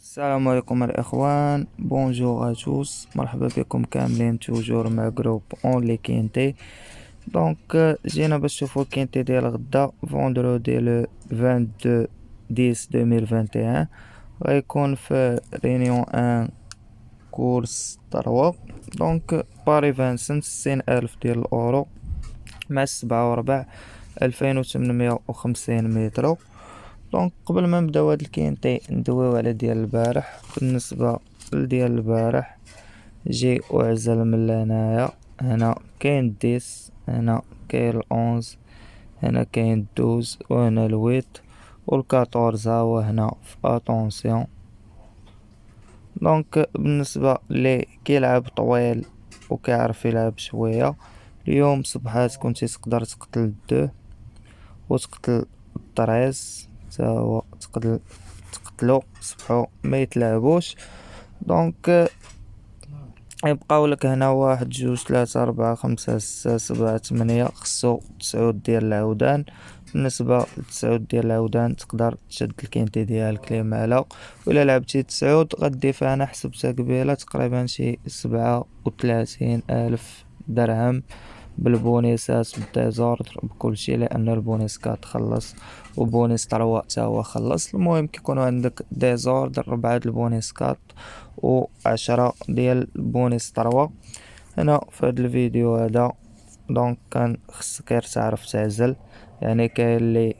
السلام عليكم الإخوان، بونجور اتوس، مرحبا بكم كاملين توجور مع جروب اون لي كينتي. جينا باش نشوفو كينتي ديال غدا فوندرودي لو 22 10 2021. غيكون في رينيون ان كورس تروا. باري فانسنت 60,000 ديال الأورو مع 7 2850 مترو. قبل ما نبداو هاد الكينتي ندويو على ديال البارح. بالنسبه لديال البارح جي وعزل من هنايا، هنا كاين 10، هنا كاين 11، هنا كاين 12 وهنا 8 و14 هو هنا في اتونسيون. بالنسبه لي كيلعب طويل وكيعرف يلعب شويه، اليوم صبحات كنتي تقدر تقتل 2 وتقتل 13 تا هو تقدر تقتلو صبحو ما يتلعبوش. دونك يبقاو لك هنا 1 2 3 4 5 6 7 8، خصو 9 ديال العودان. بالنسبة ل9 ديال العودان تقدر تشد الكينتي ديالك لي مالا، وإلا لعبتي 9 غدي فيها أنا حسبتها قبيلة تقريبا شي 37,000 درهم بالبونيسات بالديزوردر بكلشي، لأن البونيس كتخلص وبونيس تروا تا هو خلص. المهم كيكونو عندك ديزوردر 4 البونيس كات و10 ديال البونيس تروا هنا في هاد الفيديو هذا. كان خصك غير تعرف تعزل، يعني كاين اللي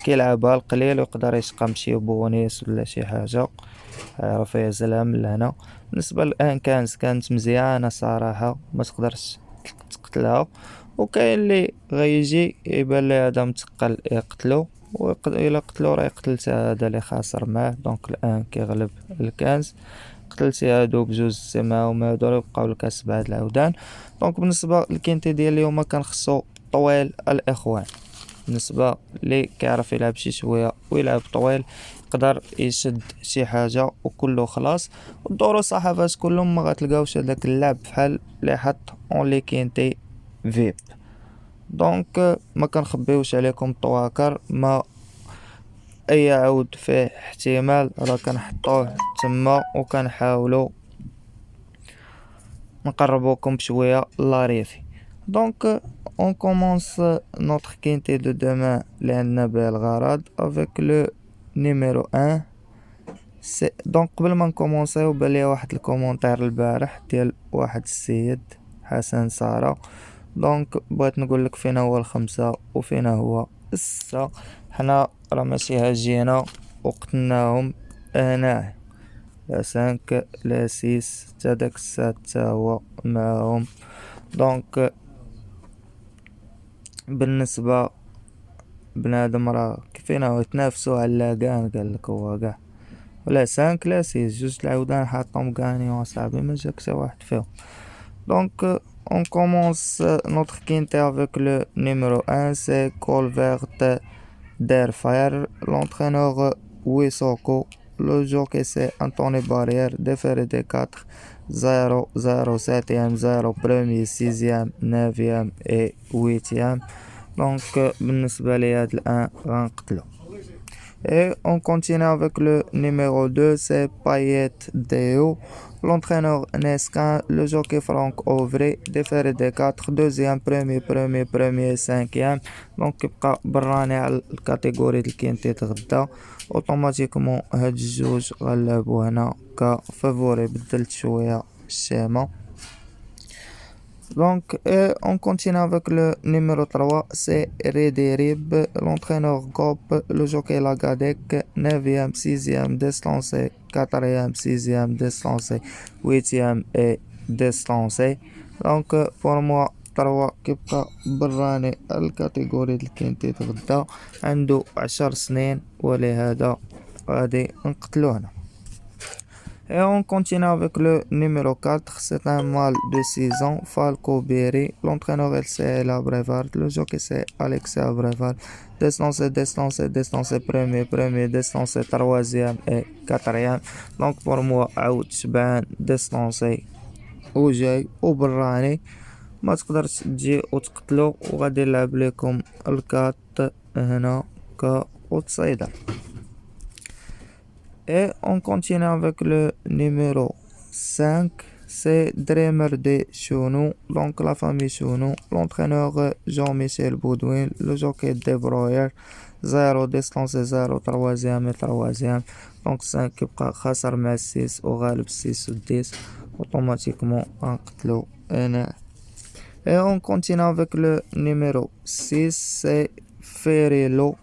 كيلعبها القليل ويقدر يشقى شي بونيس ولا شي حاجة يعرف يعزلها من هنا. بالنسبة للآن كانت مزيانة صراحة، ما تقدرش تقتلها. وكاين اللي غيجي يبان ليه هذا متقل يقتلو، وإلا قتلو راه يقتل هذا اللي خاسر معاه. الآن كيغلب الكنز، قتلتي هادو بجوج سي معاهم هادو يبقاو لك 7 العودان. بالنسبة للكينتي ديال اليوم كان خصو طويل الإخوان. بالنسبة لي كيعرف يلعب شي شوية ويلعب طويل يقدر يشد شي حاجة وكله خلاص. والدورو صحافات كلهم ما غتلقاوش هداك اللعب بحال اللي حط اون لي كينتي فيب. ما كنخبيوش عليكم طواكر، ما اي عود فيه احتمال راه كنحطوه تما وكنحاولوا نقربوكم بشويه لاريفي. on commence notre quintet de demain اللي عندنا به الغرض avec le numéro 1. قبل ما نكومونسيو بان ليا واحد الكومونتير البارح ديال واحد السيد حسن سارة. بغيت نقول لك فين هو الخمسة وفين هو الستة. حنا راه ماشي هاجينا وقتلناهم هنا، لا 5 لا 6 تا داك السات تا هو معاهم. بالنسبة بنادم راه كيفين هو يتنافسوا على لاكان، قالك هو كاع ولا 5 لا 6 جوج العودان حاطهم كانيون صاحبي ما جاك حتى واحد فيهم. on commence notre quintet avec le numéro 1, c'est Colvert Derfire, l'entraîneur Wissoko, le jockey c'est Anthony Barrière, déféré des 4 0 0 7e 0 premier 6e 9e et 8e. بالنسبة لي هاد الآن غنقتلو. Et on continue avec le numéro 2, c'est Payet Deo, l'entraîneur Nesca, le jockey Franck Auvray, déféré des 4, deuxième, premier, cinquième. يبقى براني على الكاتيجوري الكينتي غدا. اوتوماتيكمون هاد الجوج غنلعبو هنا كفافوري، بدلت شوية الشيمة. Et on continue avec le numéro 3, c'est Rederib, l'entraîneur Gop, le jockey Lagadec, 9e, 6e, distancé, 4e, 6e, distancé, 8e et distancé. pour moi 3 كيبقى براني الكاتيجوري الكينتي غدا، عنده 10 سنين ولهذا غادي نقتلو هنا. Et on continue avec le numéro 4, c'est un mâle de 6 ans, Falco Berry, l'entraîneur c'est Abrevard, le jockey c'est Alexis Abrevard, distancé, premier, distancé, troisième et quatrième. Pour moi, out شبعان distancé وجاي وبراني، ما تقدرش تجي وتقتلو، وغادي نلعب لكم الكات هنا وتصيدها. Et on continue avec le numéro 5. C'est Dreamer de Chounou, donc la famille Chounou, l'entraîneur Jean-Michel Baudouin, le jockey Débroyer, 0 distance 0 troisième et troisième, donc 5 كيبقى خاسر مع 6 وغالب 6 و 10 automatiquement نقتلو هنا. Et on continue avec le numéro 6, c'est Ferrello,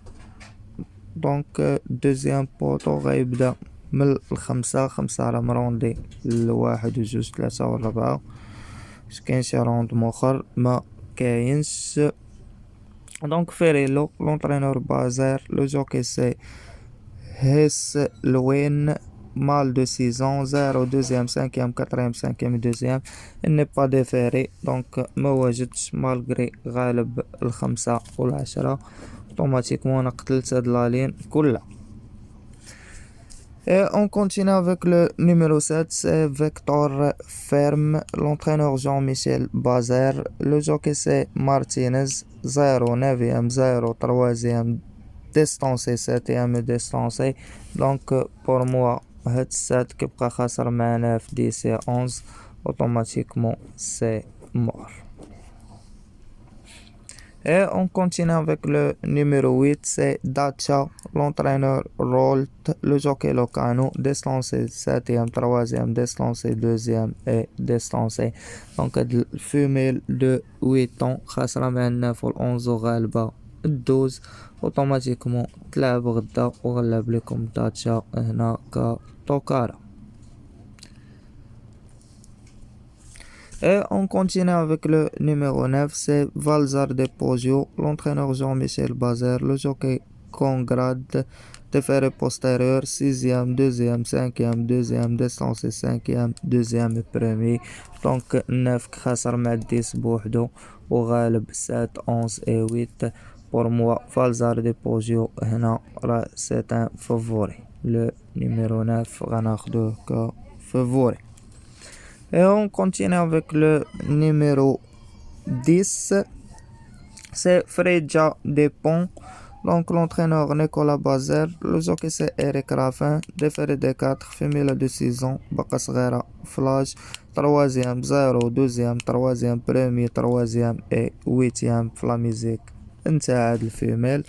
donc deuxième poteau غيبدا من الخمسة راه مروندي الواحد وجوج ثلاثة والربعة، اش كاين شي روند مخر ما كاينش. دونك فيريلو لونطرينور بازار، لو جوكي سي هيس لوين مال دو 6 ans 0 دوزيام سانكيام كاتريام سانكيام دوزيام، il n'est pas déféré دونك ما واجدش مالغري غالب الخمسة والعشرة، اوتوماتيكمون انا قتلت هاد لالين كلها. Et on continue avec le numéro 7, c'est Victor Ferme, l'entraîneur Jean-Michel Bazer, le jockey c'est Martinez, 0 9e 0 3e distancé 7e distancé. Donc pour moi هاد 7 كيبقى خاسر معنا في 10 et 11 automatiquement c'est mort. Et on continue avec le numéro 8, c'est Dacha, l'entraîneur Rolt, le jockey Locano, distancé 7e, 3e, distancé 2e et distancé. Donc, femelle de 8 ans, خاسرة مع 9 و 11 وغالبة 12. automatiquement تلعب غدا وغلب لكم داتشا هنا كتوكارا. Et on continue avec le numéro 9, c'est Valzar de Poggio, l'entraîneur Jean-Michel Bazer, le jockey Congrad, déféré postérieur, 6e, 2e, 5e, 2e, distancé 5e, 2e et premier. Donc 9 خسر مع 10 بوحدو وغالب 7, 11 et 8. Pour moi, Valzar de Poggio هنا راه c'est un favori. Le numéro 9 غناخدوه كفافوري. Et on continue avec le numéro 10, c'est Fredja Despont, donc l'entraîneur Nicolas Bazer, le jockey c'est Eric Raffin, déféré des 4, femelle de 6 ans, بقى صغيرة flash, 3e 0, 2e, 3e, premier, 3e et 8e في la musique انتهى هاد الفيميل.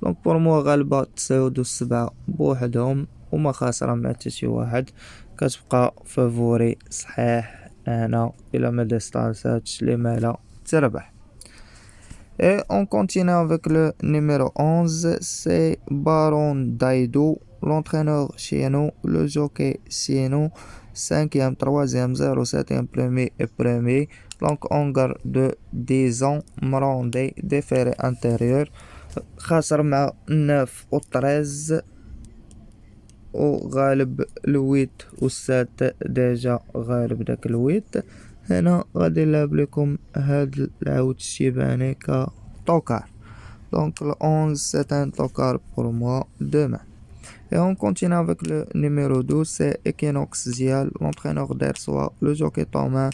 donc pour moi غالبة 9 و 7 بوحدهم وما خاسرة مع حتى شي واحد، كتبقى فافوري صحيح هنا الى ما ديستانساتش لي مالا تربح. Et on continue avec le numéro 11, c'est Baron Daido, l'entraîneur Chienou, le jockey Chienou, 5e, 3e, 0, 7e, premier et premier. Donc ongar de 10 ans, مرondي déféré intérieur، خاسر مع 9 و 13 وغالب الويت والسات ديجا غالب داك الويت. هنا غادي نلعب لكم هاد العود الشيباني كطوكار. donc le 11 c'est un tokar pour moi demain. Et on continue avec le numéro 12, c'est Equinox Zial, l'entraîneur d'Ersois, le jockey Thomas,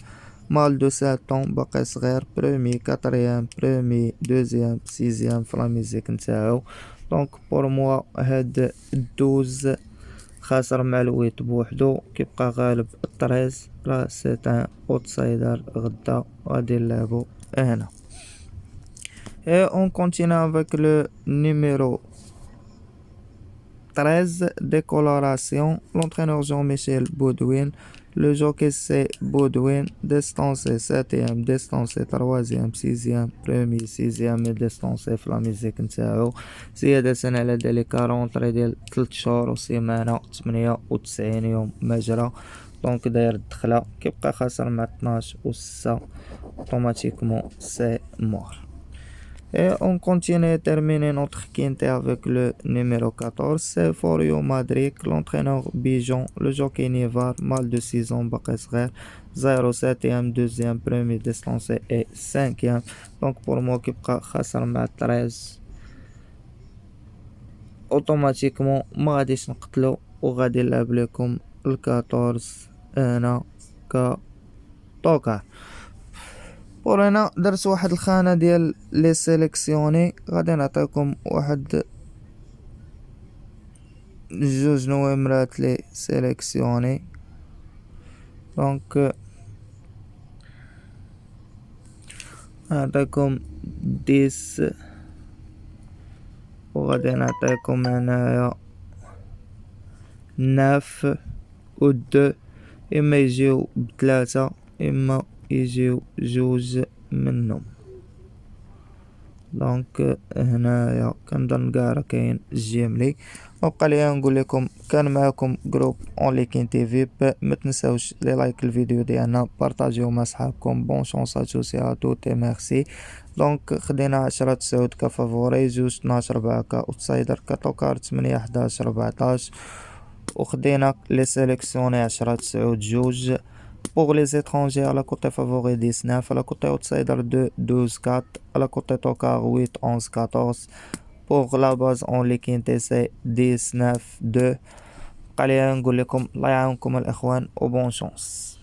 mâle de 7 ans باقي صغير، premier, 4e, premier, 2e, 6e في la musique نتاعو. donc pour moi هاد 12 خاسر مع الويت بوحدو، كيبقى غالب 13 راه سيتان اوتسايدر غدا غادي نلعبو هنا. Et on continue avec le numéro 13, décoloration, l'entraîneur Jean-Michel Baudouin, le jockey c'est Baudouin, distancé 7e, distancé 3e, 6e, premier, 6e et distancé في la musique نتاعو. زيادة على ذلك رونطري ديال 3 شهور وسيمانة 98 يوم مجرى، دونك داير الدخلة كيبقى خاسر مع 12 و 6 automatiquement c'est mort. Et on continue à terminer notre quinte avec le numéro 14, c'est Forio Madrid, l'entraîneur Bijon, le jockey Nivar, mâle de 6 ans, باقي صغير، 0, 7e, 2e, premier distancé et 5e. donc pour moi كيبقى خاسر مع 13 automatiquement ما غاديش نقتلو وغادي نلعب لكم ال 14 هنا كطوكر. بور هنا درت واحد الخانة ديال لي سيليكسيوني، غادي نعطيكم واحد جوج نومرات لي سيليكسيوني. دونك نعطيكم 10 وغادي نعطيكم هنايا 9 و 2، اما يجيو ب3 اما يجيو جوج منهم. دونك هنايا كنظن كاع راه كاين الجيملي. وبقى لي نقول لكم كان معكم جروب اونليكين تي في. ما تنساوش لي لايك الفيديو ديالنا، بارطاجيو مع صحابكم. بون شونس ا توس ا توت اي ميرسي. دونك خدينا 10 9 كفافوري، جوج 12 4 كاوتسايدر كتوكار 8 11 14، وخدينا لي سيليكسيوني 10 9 جوج. Pour les étrangers, à la côté favori 19, à la côté outsider 2 12 4, à la côté tocard 8 11 14. Pour la base en liquide c'est 19 2. قال نقول لكم الله يعاونكم الاخوان وبون شونس.